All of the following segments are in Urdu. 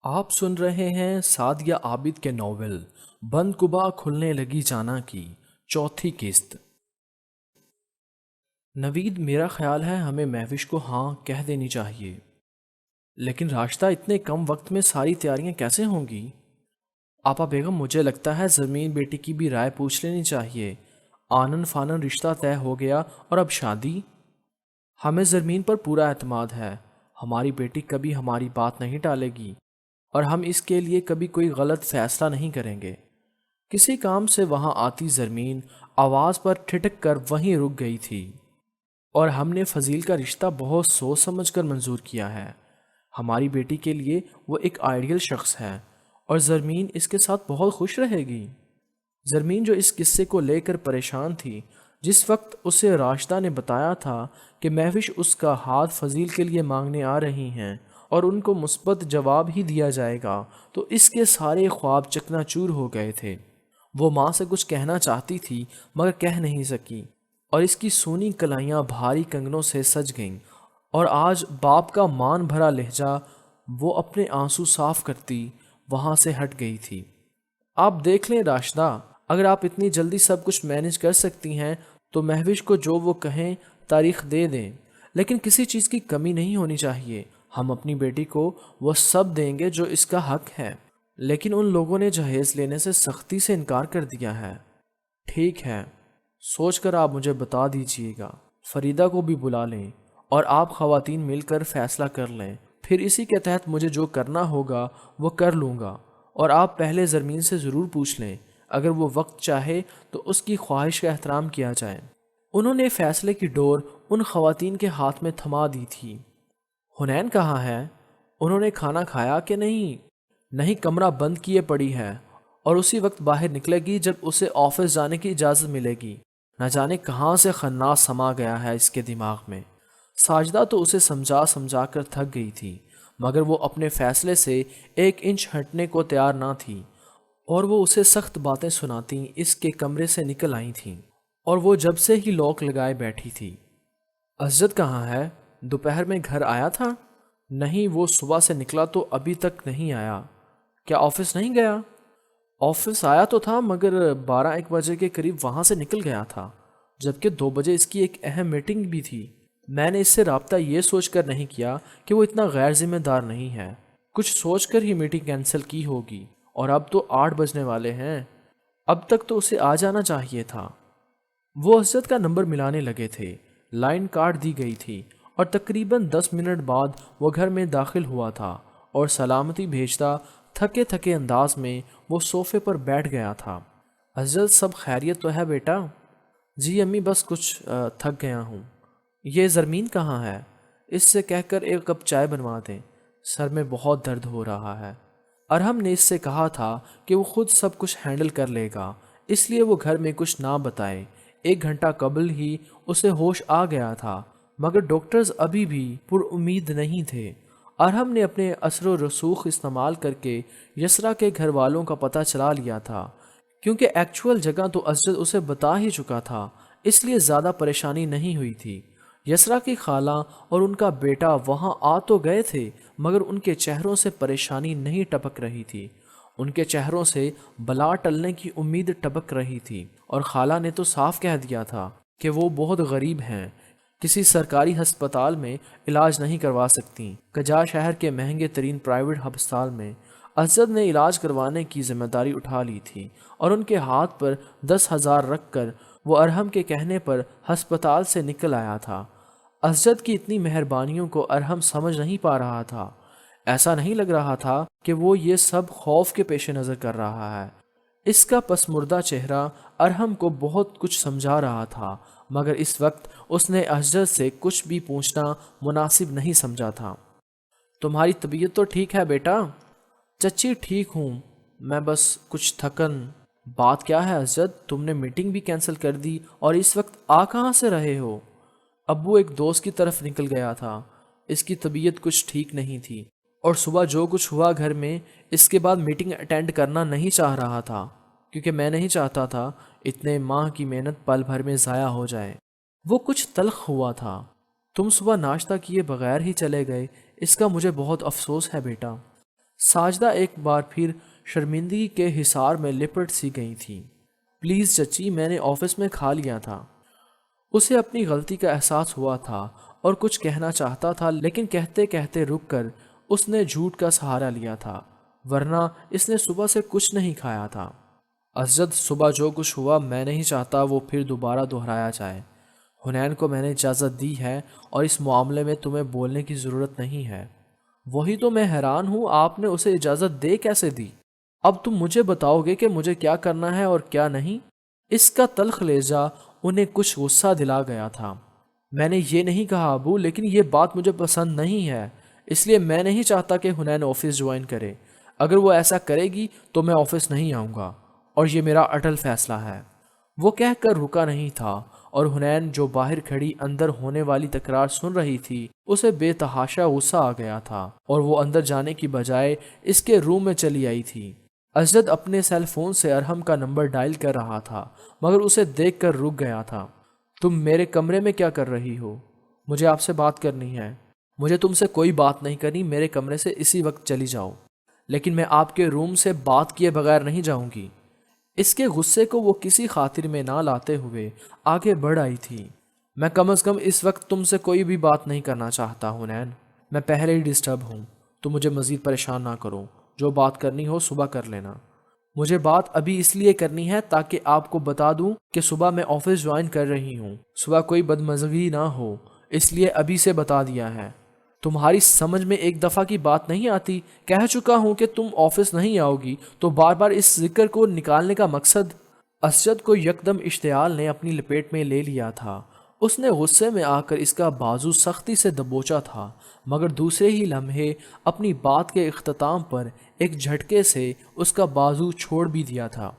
آپ سن رہے ہیں سعدیہ عابد کے ناول بند کبا کھلنے لگی جانا کی چوتھی قسط۔ نوید، میرا خیال ہے ہمیں مہوش کو ہاں کہہ دینی چاہیے، لیکن راشدہ اتنے کم وقت میں ساری تیاریاں کیسے ہوں گی؟ آپا بیگم، مجھے لگتا ہے زمین بیٹی کی بھی رائے پوچھ لینی چاہیے۔ آنن فانن رشتہ طے ہو گیا اور اب شادی؟ ہمیں زمین پر پورا اعتماد ہے، ہماری بیٹی کبھی ہماری بات نہیں ٹالے گی اور ہم اس کے لیے کبھی کوئی غلط فیصلہ نہیں کریں گے۔ کسی کام سے وہاں آتی زرمین آواز پر ٹھٹک کر وہیں رک گئی تھی، اور ہم نے فضیل کا رشتہ بہت سوچ سمجھ کر منظور کیا ہے۔ ہماری بیٹی کے لیے وہ ایک آئیڈیل شخص ہے اور زرمین اس کے ساتھ بہت خوش رہے گی۔ زرمین جو اس قصے کو لے کر پریشان تھی، جس وقت اسے راشدہ نے بتایا تھا کہ مہوش اس کا ہاتھ فضیل کے لیے مانگنے آ رہی ہیں اور ان کو مثبت جواب ہی دیا جائے گا، تو اس کے سارے خواب چکنا چور ہو گئے تھے۔ وہ ماں سے کچھ کہنا چاہتی تھی مگر کہہ نہیں سکی، اور اس کی سونی کلائیاں بھاری کنگنوں سے سج گئیں، اور آج باپ کا مان بھرا لہجہ وہ اپنے آنسو صاف کرتی وہاں سے ہٹ گئی تھی۔ آپ دیکھ لیں راشدہ، اگر آپ اتنی جلدی سب کچھ مینج کر سکتی ہیں تو مہوش کو جو وہ کہیں تاریخ دے دیں، لیکن کسی چیز کی کمی نہیں ہونی چاہیے۔ ہم اپنی بیٹی کو وہ سب دیں گے جو اس کا حق ہے، لیکن ان لوگوں نے جہیز لینے سے سختی سے انکار کر دیا ہے۔ ٹھیک ہے، سوچ کر آپ مجھے بتا دیجئے گا۔ فریدہ کو بھی بلا لیں اور آپ خواتین مل کر فیصلہ کر لیں، پھر اسی کے تحت مجھے جو کرنا ہوگا وہ کر لوں گا۔ اور آپ پہلے زرمین سے ضرور پوچھ لیں، اگر وہ وقت چاہے تو اس کی خواہش کا احترام کیا جائے۔ انہوں نے فیصلے کی ڈور ان خواتین کے ہاتھ میں تھما دی تھی۔ حنین کہاں ہے؟ انہوں نے کھانا کھایا کہ نہیں؟ نہیں، کمرہ بند کیے پڑی ہے اور اسی وقت باہر نکلے گی جب اسے آفس جانے کی اجازت ملے گی۔ نہ جانے کہاں سے خناس سما گیا ہے اس کے دماغ میں۔ ساجدہ تو اسے سمجھا سمجھا کر تھک گئی تھی، مگر وہ اپنے فیصلے سے ایک انچ ہٹنے کو تیار نہ تھی، اور وہ اسے سخت باتیں سناتی اس کے کمرے سے نکل آئی تھیں، اور وہ جب سے ہی لوک لگائے بیٹھی تھی۔ اسجد کہاں ہے؟ دوپہر میں گھر آیا تھا؟ نہیں، وہ صبح سے نکلا تو ابھی تک نہیں آیا۔ کیا آفس نہیں گیا؟ آفس آیا تو تھا مگر 12-1 بجے کے قریب وہاں سے نکل گیا تھا، جبکہ 2 بجے اس کی ایک اہم میٹنگ بھی تھی۔ میں نے اس سے رابطہ یہ سوچ کر نہیں کیا کہ وہ اتنا غیر ذمہ دار نہیں ہے، کچھ سوچ کر ہی میٹنگ کینسل کی ہوگی، اور اب تو 8 بجنے والے ہیں، اب تک تو اسے آ جانا چاہیے تھا۔ وہ اسجد کا نمبر ملانے لگے تھے، لائن کاٹ دی گئی تھی، اور تقریباً 10 منٹ بعد وہ گھر میں داخل ہوا تھا، اور سلامتی بھیجتا تھکے تھکے انداز میں وہ صوفے پر بیٹھ گیا تھا۔ اسجد، سب خیریت تو ہے بیٹا؟ جی امی، بس کچھ تھک گیا ہوں۔ یہ زرمین کہاں ہے؟ اس سے کہہ کر ایک کپ چائے بنوا دیں، سر میں بہت درد ہو رہا ہے۔ ارحم نے اس سے کہا تھا کہ وہ خود سب کچھ ہینڈل کر لے گا، اس لیے وہ گھر میں کچھ نہ بتائے۔ 1 گھنٹہ قبل ہی اسے ہوش آ گیا تھا، مگر ڈاکٹرز ابھی بھی پر امید نہیں تھے۔ ارحم نے اپنے اثر و رسوخ استعمال کر کے یسرا کے گھر والوں کا پتہ چلا لیا تھا، کیونکہ ایکچول جگہ تو اسجد اسے بتا ہی چکا تھا، اس لیے زیادہ پریشانی نہیں ہوئی تھی۔ یسرا کی خالہ اور ان کا بیٹا وہاں آ تو گئے تھے، مگر ان کے چہروں سے پریشانی نہیں ٹپک رہی تھی، ان کے چہروں سے بلا ٹلنے کی امید ٹپک رہی تھی، اور خالہ نے تو صاف کہہ دیا تھا کہ وہ بہت غریب ہیں، کسی سرکاری ہسپتال میں علاج نہیں کروا سکتی۔ کجا شہر کے مہنگے ترین پرائیویٹ ہسپتال میں اسجد نے علاج کروانے کی ذمہ داری اٹھا لی تھی، اور ان کے ہاتھ پر 10,000 رکھ کر وہ ارحم کے کہنے پر ہسپتال سے نکل آیا تھا۔ اسجد کی اتنی مہربانیوں کو ارحم سمجھ نہیں پا رہا تھا، ایسا نہیں لگ رہا تھا کہ وہ یہ سب خوف کے پیش نظر کر رہا ہے۔ اس کا پسمردہ چہرہ ارحم کو بہت کچھ سمجھا رہا تھا، مگر اس وقت اس نے اسجد سے کچھ بھی پوچھنا مناسب نہیں سمجھا تھا۔ تمہاری طبیعت تو ٹھیک ہے بیٹا؟ چچی ٹھیک ہوں، میں بس کچھ تھکن۔ بات کیا ہے اسجد؟ تم نے میٹنگ بھی کینسل کر دی اور اس وقت آ کہاں سے رہے ہو؟ ابو ایک دوست کی طرف نکل گیا تھا، اس کی طبیعت کچھ ٹھیک نہیں تھی، اور صبح جو کچھ ہوا گھر میں، اس کے بعد میٹنگ اٹینڈ کرنا نہیں چاہ رہا تھا، کیونکہ میں نہیں چاہتا تھا اتنے ماہ کی محنت پل بھر میں ضائع ہو جائے۔ وہ کچھ تلخ ہوا تھا۔ تم صبح ناشتہ کیے بغیر ہی چلے گئے، اس کا مجھے بہت افسوس ہے بیٹا۔ ساجدہ ایک بار پھر شرمندگی کے حصار میں لپٹ سی گئی تھی۔ پلیز چچی، میں نے آفس میں کھا لیا تھا۔ اسے اپنی غلطی کا احساس ہوا تھا اور کچھ کہنا چاہتا تھا، لیکن کہتے کہتے رک کر اس نے جھوٹ کا سہارا لیا تھا، ورنہ اس نے صبح سے کچھ نہیں کھایا تھا۔ اسجد، صبح جو کچھ ہوا میں نہیں چاہتا وہ پھر دوبارہ دہرایا جائے۔ حنین کو میں نے اجازت دی ہے اور اس معاملے میں تمہیں بولنے کی ضرورت نہیں ہے۔ وہی تو میں حیران ہوں، آپ نے اسے اجازت دے کیسے دی؟ اب تم مجھے بتاؤ گے کہ مجھے کیا کرنا ہے اور کیا نہیں؟ اس کا تلخ لہجہ انہیں کچھ غصہ دلا گیا تھا۔ میں نے یہ نہیں کہا ابو، لیکن یہ بات مجھے پسند نہیں ہے، اس لیے میں نہیں چاہتا کہ حنین آفس جوائن کرے۔ اگر وہ ایسا کرے گی تو میں آفس نہیں آؤں گا، اور یہ میرا اٹل فیصلہ ہے۔ وہ کہہ کر رکا نہیں تھا، اور حنین جو باہر کھڑی اندر ہونے والی تکرار سن رہی تھی، اسے بے تحاشا غصہ آ گیا تھا اور وہ اندر جانے کی بجائے اس کے روم میں چلی آئی تھی۔ اسجد اپنے سیل فون سے ارحم کا نمبر ڈائل کر رہا تھا، مگر اسے دیکھ کر رک گیا تھا۔ تم میرے کمرے میں کیا کر رہی ہو؟ مجھے آپ سے بات کرنی ہے۔ مجھے تم سے کوئی بات نہیں کرنی، میرے کمرے سے اسی وقت چلی جاؤ۔ لیکن میں آپ کے روم سے بات کیے بغیر نہیں جاؤں گی۔ اس کے غصے کو وہ کسی خاطر میں نہ لاتے ہوئے آگے بڑھ آئی تھی۔ میں کم از کم اس وقت تم سے کوئی بھی بات نہیں کرنا چاہتا حنین، میں پہلے ہی ڈسٹرب ہوں، تو مجھے مزید پریشان نہ کرو۔ جو بات کرنی ہو صبح کر لینا۔ مجھے بات ابھی اس لیے کرنی ہے تاکہ آپ کو بتا دوں کہ صبح میں آفس جوائن کر رہی ہوں۔ صبح کوئی بدمزگی نہ ہو، اس لیے ابھی سے بتا دیا ہے۔ تمہاری سمجھ میں ایک دفعہ کی بات نہیں آتی؟ کہہ چکا ہوں کہ تم آفس نہیں آؤ گی، تو بار بار اس ذکر کو نکالنے کا مقصد؟ اسجد کو یکدم اشتعال نے اپنی لپیٹ میں لے لیا تھا۔ اس نے غصے میں آ کر اس کا بازو سختی سے دبوچا تھا، مگر دوسرے ہی لمحے اپنی بات کے اختتام پر ایک جھٹکے سے اس کا بازو چھوڑ بھی دیا تھا۔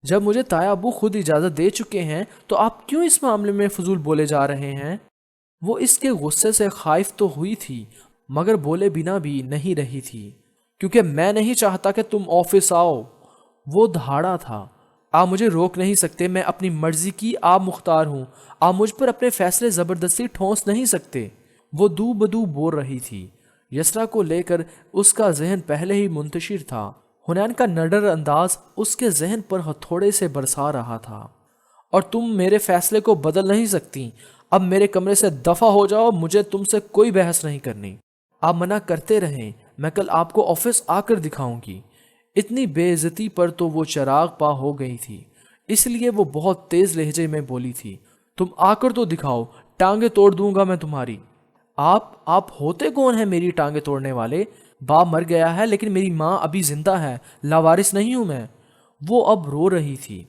جب مجھے تایا ابو خود اجازت دے چکے ہیں تو آپ کیوں اس معاملے میں فضول بولے جا رہے ہیں؟ وہ اس کے غصے سے خائف تو ہوئی تھی، مگر بولے بنا بھی نہیں رہی تھی۔ کیونکہ میں نہیں چاہتا کہ تم آفس آؤ، وہ دہاڑا تھا۔ آپ مجھے روک نہیں سکتے، میں اپنی مرضی کی آپ مختار ہوں، آپ مجھ پر اپنے فیصلے زبردستی ٹھونس نہیں سکتے۔ وہ دو بدو بول رہی تھی۔ یسرا کو لے کر اس کا ذہن پہلے ہی منتشر تھا۔ حنین کا نڈر انداز اس کے ذہن پر ہتھوڑے سے برسا رہا تھا۔ اور تم میرے فیصلے کو بدل نہیں سکتی۔ اب میرے کمرے سے دفع ہو جاؤ، مجھے تم سے کوئی بحث نہیں کرنی۔ آپ منع کرتے رہیں، میں کل آپ کو آفس آ کر دکھاؤں گی۔ اتنی بے عزتی پر تو وہ چراغ پا ہو گئی تھی، اس لیے وہ بہت تیز لہجے میں بولی تھی، تم آ کر تو دکھاؤ، ٹانگیں توڑ دوں گا میں تمہاری۔ آپ ہوتے کون ہیں میری ٹانگیں توڑنے والے؟ باپ مر گیا ہے لیکن میری ماں ابھی زندہ ہے، لاوارث نہیں ہوں میں۔ وہ اب رو رہی تھی۔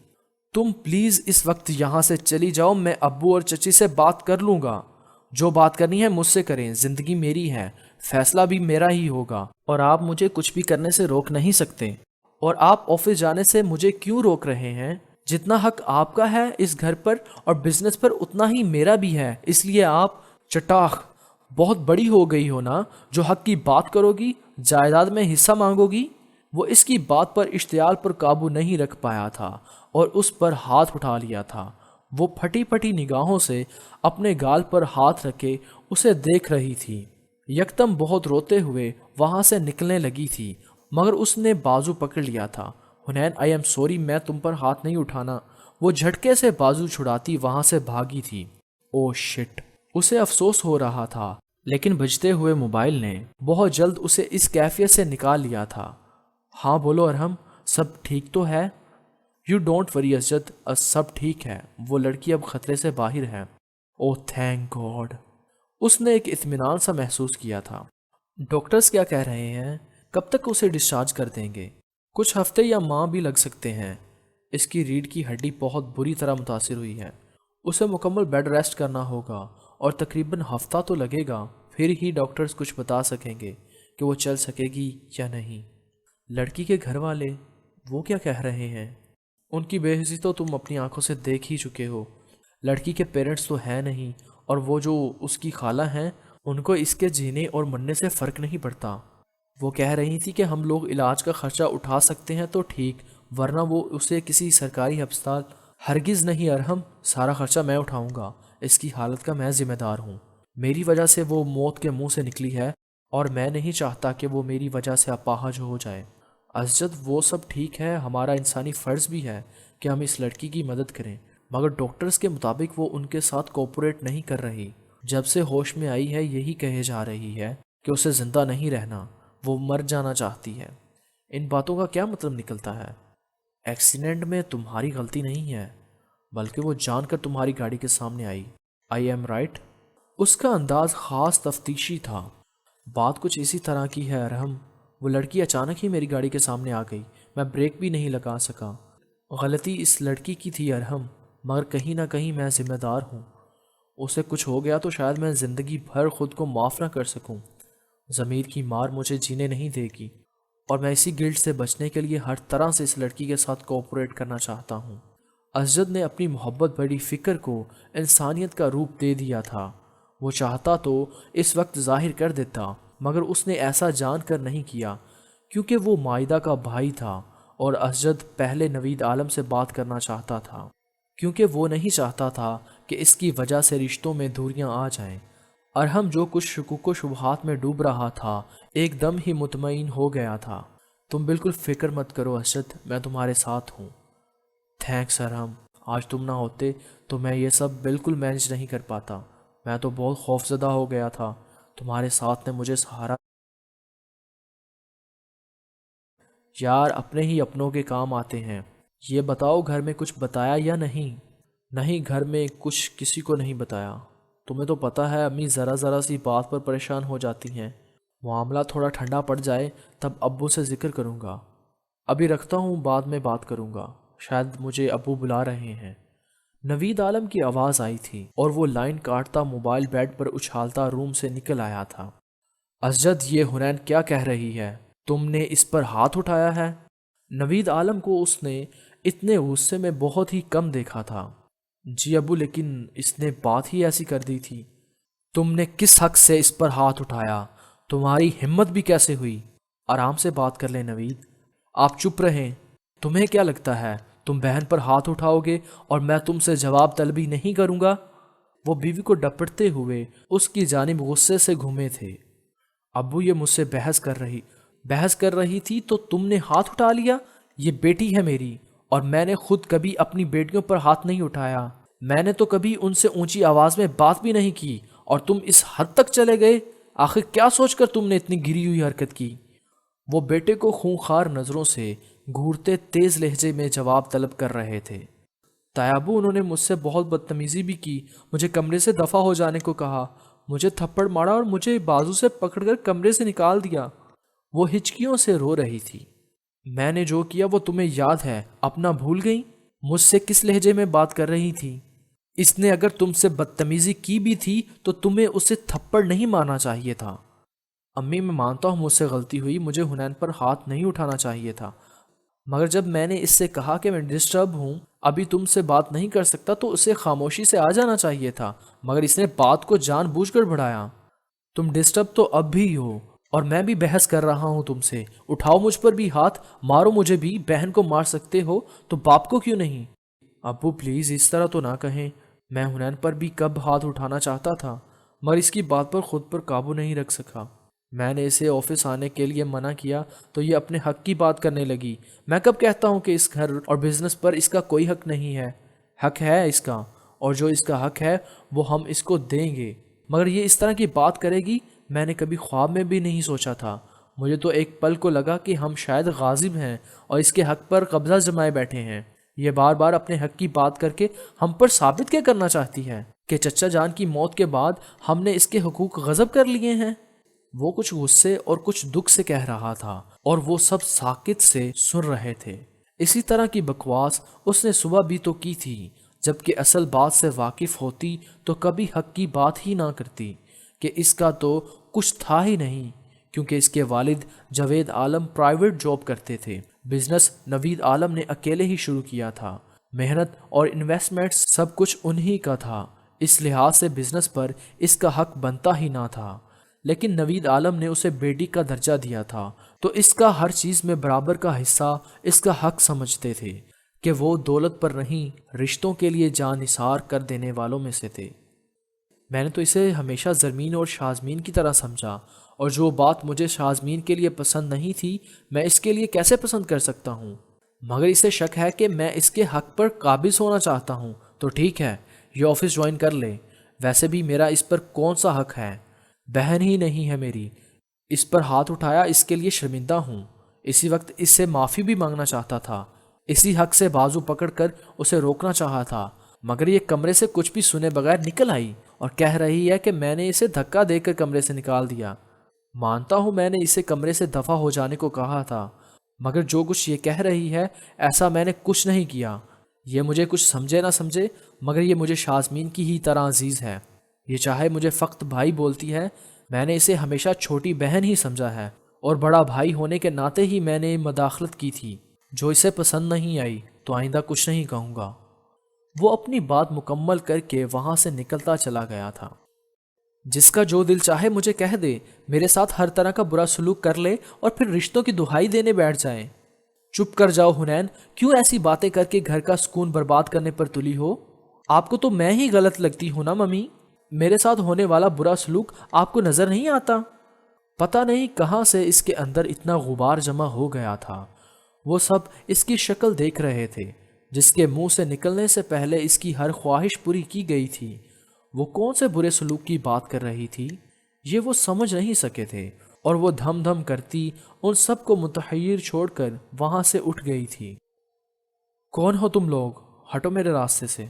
تم پلیز اس وقت یہاں سے چلی جاؤ، میں ابو اور چچی سے بات کر لوں گا۔ جو بات کرنی ہے مجھ سے کریں، زندگی میری ہے، فیصلہ بھی میرا ہی ہوگا، اور آپ مجھے کچھ بھی کرنے سے روک نہیں سکتے۔ اور آپ آفس جانے سے مجھے کیوں روک رہے ہیں؟ جتنا حق آپ کا ہے اس گھر پر اور بزنس پر، اتنا ہی میرا بھی ہے، اس لیے آپ چٹاخ بہت بڑی ہو گئی ہو نا، جو حق کی بات کرو گی، جائیداد میں حصہ مانگو گی۔ وہ اس کی بات پر اشتعال پر قابو نہیں رکھ پایا تھا اور اس پر ہاتھ اٹھا لیا تھا۔ وہ پھٹی پھٹی نگاہوں سے اپنے گال پر ہاتھ رکھے اسے دیکھ رہی تھی۔ یکدم بہت روتے ہوئے وہاں سے نکلنے لگی تھی، مگر اس نے بازو پکڑ لیا تھا۔ حنین، آئی ایم سوری، میں تم پر ہاتھ نہیں اٹھانا۔ وہ جھٹکے سے بازو چھڑاتی وہاں سے بھاگی تھی۔ او شٹ، اسے افسوس ہو رہا تھا، لیکن بجتے ہوئے موبائل نے بہت جلد اسے اس کیفیت سے نکال لیا تھا۔ ہاں بولو ارحم، سب ٹھیک تو ہے؟ یو ڈونٹ وری اسجد، سب ٹھیک ہے، وہ لڑکی اب خطرے سے باہر ہے۔ او تھینک گاڈ، اس نے ایک اطمینان سا محسوس کیا تھا۔ ڈاکٹرز کیا کہہ رہے ہیں؟ کب تک اسے ڈسچارج کر دیں گے؟ کچھ ہفتے یا ماہ بھی لگ سکتے ہیں۔ اس کی ریڑھ کی ہڈی بہت بری طرح متاثر ہوئی ہے، اسے مکمل بیڈ ریسٹ کرنا ہوگا اور تقریباً ہفتہ تو لگے گا، پھر ہی ڈاکٹرز کچھ بتا سکیں گے کہ وہ چل سکے گی یا نہیں۔ لڑکی کے گھر والے وہ کیا کہہ رہے ہیں؟ ان کی بے حسی تو تم اپنی آنکھوں سے دیکھ ہی چکے ہو۔ لڑکی کے پیرنٹس تو ہیں نہیں، اور وہ جو اس کی خالہ ہیں ان کو اس کے جینے اور مرنے سے فرق نہیں پڑتا۔ وہ کہہ رہی تھی کہ ہم لوگ علاج کا خرچہ اٹھا سکتے ہیں تو ٹھیک، ورنہ وہ اسے کسی سرکاری ہسپتال۔ ہرگز نہیں ارحم، سارا خرچہ میں اٹھاؤں گا، اس کی حالت کا میں ذمہ دار ہوں۔ میری وجہ سے وہ موت کے منہ سے نکلی ہے اور میں نہیں چاہتا کہ وہ میری وجہ سے اپاہج ہو جائے۔ اسجد وہ سب ٹھیک ہے، ہمارا انسانی فرض بھی ہے کہ ہم اس لڑکی کی مدد کریں، مگر ڈاکٹرز کے مطابق وہ ان کے ساتھ کوپریٹ نہیں کر رہی۔ جب سے ہوش میں آئی ہے یہی کہے جا رہی ہے کہ اسے زندہ نہیں رہنا، وہ مر جانا چاہتی ہے۔ ان باتوں کا کیا مطلب نکلتا ہے؟ ایکسیڈنٹ میں تمہاری غلطی نہیں ہے، بلکہ وہ جان کر تمہاری گاڑی کے سامنے آئی۔ I am right? اس کا انداز خاص تفتیشی تھا۔ بات کچھ اسی طرح کی ہے ارحم، وہ لڑکی اچانک ہی میری گاڑی کے سامنے آ گئی، میں بریک بھی نہیں لگا سکا۔ غلطی اس لڑکی کی تھی ارحم، مگر کہیں نہ کہیں میں ذمہ دار ہوں۔ اسے کچھ ہو گیا تو شاید میں زندگی بھر خود کو معاف نہ کر سکوں۔ ضمیر کی مار مجھے جینے نہیں دے گی، اور میں اسی گلٹ سے بچنے کے لیے ہر طرح سے اس لڑکی کے ساتھ کوآپریٹ کرنا چاہتا ہوں۔ اسجد نے اپنی محبت بڑی فکر کو انسانیت کا روپ دے دیا تھا۔ وہ چاہتا تو اس وقت ظاہر کر دیتا، مگر اس نے ایسا جان کر نہیں کیا، کیونکہ وہ مائدہ کا بھائی تھا اور اسجد پہلے نوید عالم سے بات کرنا چاہتا تھا، کیونکہ وہ نہیں چاہتا تھا کہ اس کی وجہ سے رشتوں میں دوریاں آ جائیں۔ ارحم جو کچھ شکوک و شبہات میں ڈوب رہا تھا ایک دم ہی مطمئن ہو گیا تھا۔ تم بالکل فکر مت کرو اسجد، میں تمہارے ساتھ ہوں۔ تھینکس ارحم، آج تم نہ ہوتے تو میں یہ سب بالکل مینج نہیں کر پاتا۔ میں تو بہت خوفزدہ ہو گیا تھا، تمہارے ساتھ نے مجھے سہارا۔ یار اپنے ہی اپنوں کے کام آتے ہیں۔ یہ بتاؤ گھر میں کچھ بتایا یا نہیں؟ نہیں، گھر میں کچھ کسی کو نہیں بتایا۔ تمہیں تو پتہ ہے امی ذرا ذرا سی بات پر پریشان ہو جاتی ہیں۔ معاملہ تھوڑا ٹھنڈا پڑ جائے تب ابو سے ذکر کروں گا۔ ابھی رکھتا ہوں، بعد میں بات کروں گا، شاید مجھے ابو بلا رہے ہیں۔ نوید عالم کی آواز آئی تھی اور وہ لائن کاٹتا موبائل بیڈ پر اچھالتا روم سے نکل آیا تھا۔ اسجد، یہ حنین کیا کہہ رہی ہے؟ تم نے اس پر ہاتھ اٹھایا ہے؟ نوید عالم کو اس نے اتنے غصے میں بہت ہی کم دیکھا تھا۔ جی ابو، لیکن اس نے بات ہی ایسی کر دی تھی۔ تم نے کس حق سے اس پر ہاتھ اٹھایا؟ تمہاری ہمت بھی کیسے ہوئی؟ آرام سے بات کر لیں نوید، آپ چپ رہیں۔ تمہیں کیا لگتا ہے تم بہن پر ہاتھ اٹھاؤ گے اور میں تم سے جواب طلبی نہیں کروں گا؟ وہ بیوی کو ڈپٹتے ہوئے اس کی جانب غصے سے گھومے تھے۔ ابو، یہ مجھ سے بحث کر رہی تھی تو تم نے ہاتھ اٹھا لیا؟ یہ بیٹی ہے میری، اور میں نے خود کبھی اپنی بیٹیوں پر ہاتھ نہیں اٹھایا۔ میں نے تو کبھی ان سے اونچی آواز میں بات بھی نہیں کی، اور تم اس حد تک چلے گئے؟ آخر کیا سوچ کر تم نے اتنی گری ہوئی حرکت کی؟ وہ بیٹے کو خونخوار نظروں سے گھورتے تیز لہجے میں جواب طلب کر رہے تھے۔ تایابو، انہوں نے مجھ سے بہت بدتمیزی بھی کی، مجھے کمرے سے دفع ہو جانے کو کہا، مجھے تھپڑ مارا اور مجھے بازو سے پکڑ کر کمرے سے نکال دیا۔ وہ ہچکیوں سے رو رہی تھی۔ میں نے جو کیا وہ تمہیں یاد ہے، اپنا بھول گئی؟ مجھ سے کس لہجے میں بات کر رہی تھی؟ اس نے اگر تم سے بدتمیزی کی بھی تھی تو تمہیں اسے تھپڑ نہیں مارنا چاہیے تھا۔ امی، میں مانتا ہوں مجھ سے غلطی ہوئی، مجھے حنین پر ہاتھ نہیں اٹھانا چاہیے تھا، مگر جب میں نے اس سے کہا کہ میں ڈسٹرب ہوں، ابھی تم سے بات نہیں کر سکتا، تو اسے خاموشی سے آ جانا چاہیے تھا، مگر اس نے بات کو جان بوجھ کر بڑھایا۔ تم ڈسٹرب تو اب بھی ہو، اور میں بھی بحث کر رہا ہوں تم سے۔ اٹھاؤ مجھ پر بھی ہاتھ، مارو مجھے بھی، بہن کو مار سکتے ہو تو باپ کو کیوں نہیں؟ ابو پلیز اس طرح تو نہ کہیں، میں حنین پر بھی کب ہاتھ اٹھانا چاہتا تھا، مگر اس کی بات پر خود پر قابو نہیں رکھ سکا۔ میں نے اسے آفس آنے کے لیے منع کیا تو یہ اپنے حق کی بات کرنے لگی۔ میں کب کہتا ہوں کہ اس گھر اور بزنس پر اس کا کوئی حق نہیں ہے؟ حق ہے اس کا، اور جو اس کا حق ہے وہ ہم اس کو دیں گے، مگر یہ اس طرح کی بات کرے گی، میں نے کبھی خواب میں بھی نہیں سوچا تھا۔ مجھے تو ایک پل کو لگا کہ ہم شاید غاصب ہیں اور اس کے حق پر قبضہ جمائے بیٹھے ہیں۔ یہ بار بار اپنے حق کی بات کر کے ہم پر ثابت کیا کرنا چاہتی ہے کہ چچا جان کی موت کے بعد ہم نے اس کے حقوق غصب کر لیے ہیں؟ وہ کچھ غصے اور کچھ دکھ سے کہہ رہا تھا اور وہ سب ساکت سے سن رہے تھے۔ اسی طرح کی بکواس اس نے صبح بھی تو کی تھی، جبکہ اصل بات سے واقف ہوتی تو کبھی حق کی بات ہی نہ کرتی کہ اس کا تو کچھ تھا ہی نہیں، کیونکہ اس کے والد جاوید عالم پرائیویٹ جاب کرتے تھے۔ بزنس نوید عالم نے اکیلے ہی شروع کیا تھا، محنت اور انویسٹمنٹ سب کچھ انہی کا تھا، اس لحاظ سے بزنس پر اس کا حق بنتا ہی نہ تھا، لیکن نوید عالم نے اسے بیٹی کا درجہ دیا تھا تو اس کا ہر چیز میں برابر کا حصہ اس کا حق سمجھتے تھے کہ وہ دولت پر نہیں، رشتوں کے لیے جان نثار کر دینے والوں میں سے تھے۔ میں نے تو اسے ہمیشہ زرمین اور شازمین کی طرح سمجھا، اور جو بات مجھے شازمین کے لیے پسند نہیں تھی میں اس کے لیے کیسے پسند کر سکتا ہوں؟ مگر اسے شک ہے کہ میں اس کے حق پر قابض ہونا چاہتا ہوں تو ٹھیک ہے، یہ آفس جوائن کر لے۔ ویسے بھی میرا اس پر کون سا حق ہے؟ بہن ہی نہیں ہے میری۔ اس پر ہاتھ اٹھایا، اس کے لیے شرمندہ ہوں۔ اسی وقت اس سے معافی بھی مانگنا چاہتا تھا، اسی حق سے بازو پکڑ کر اسے روکنا چاہا تھا، مگر یہ کمرے سے کچھ بھی سنے بغیر نکل آئی اور کہہ رہی ہے کہ میں نے اسے دھکا دے کر کمرے سے نکال دیا۔ مانتا ہوں میں نے اسے کمرے سے دفع ہو جانے کو کہا تھا، مگر جو کچھ یہ کہہ رہی ہے ایسا میں نے کچھ نہیں کیا۔ یہ مجھے کچھ سمجھے نہ سمجھے مگر یہ مجھے شازمین کی ہی طرح عزیز ہے۔ یہ چاہے مجھے فقط بھائی بولتی ہے، میں نے اسے ہمیشہ چھوٹی بہن ہی سمجھا ہے، اور بڑا بھائی ہونے کے ناطے ہی میں نے مداخلت کی تھی جو اسے پسند نہیں آئی، تو آئندہ کچھ نہیں کہوں گا۔ وہ اپنی بات مکمل کر کے وہاں سے نکلتا چلا گیا تھا۔ جس کا جو دل چاہے مجھے کہہ دے، میرے ساتھ ہر طرح کا برا سلوک کر لے اور پھر رشتوں کی دہائی دینے بیٹھ جائے۔ چپ کر جاؤ حنین، کیوں ایسی باتیں کر کے گھر کا سکون برباد کرنے پر تلی ہو؟ آپ کو تو میں ہی غلط لگتی ہوں نا ممی؟ میرے ساتھ ہونے والا برا سلوک آپ کو نظر نہیں آتا؟ پتہ نہیں کہاں سے اس کے اندر اتنا غبار جمع ہو گیا تھا۔ وہ سب اس کی شکل دیکھ رہے تھے، جس کے منہ سے نکلنے سے پہلے اس کی ہر خواہش پوری کی گئی تھی۔ وہ کون سے برے سلوک کی بات کر رہی تھی یہ وہ سمجھ نہیں سکے تھے، اور وہ دھم دھم کرتی ان سب کو متحیر چھوڑ کر وہاں سے اٹھ گئی تھی۔ کون ہو تم لوگ؟ ہٹو میرے راستے سے۔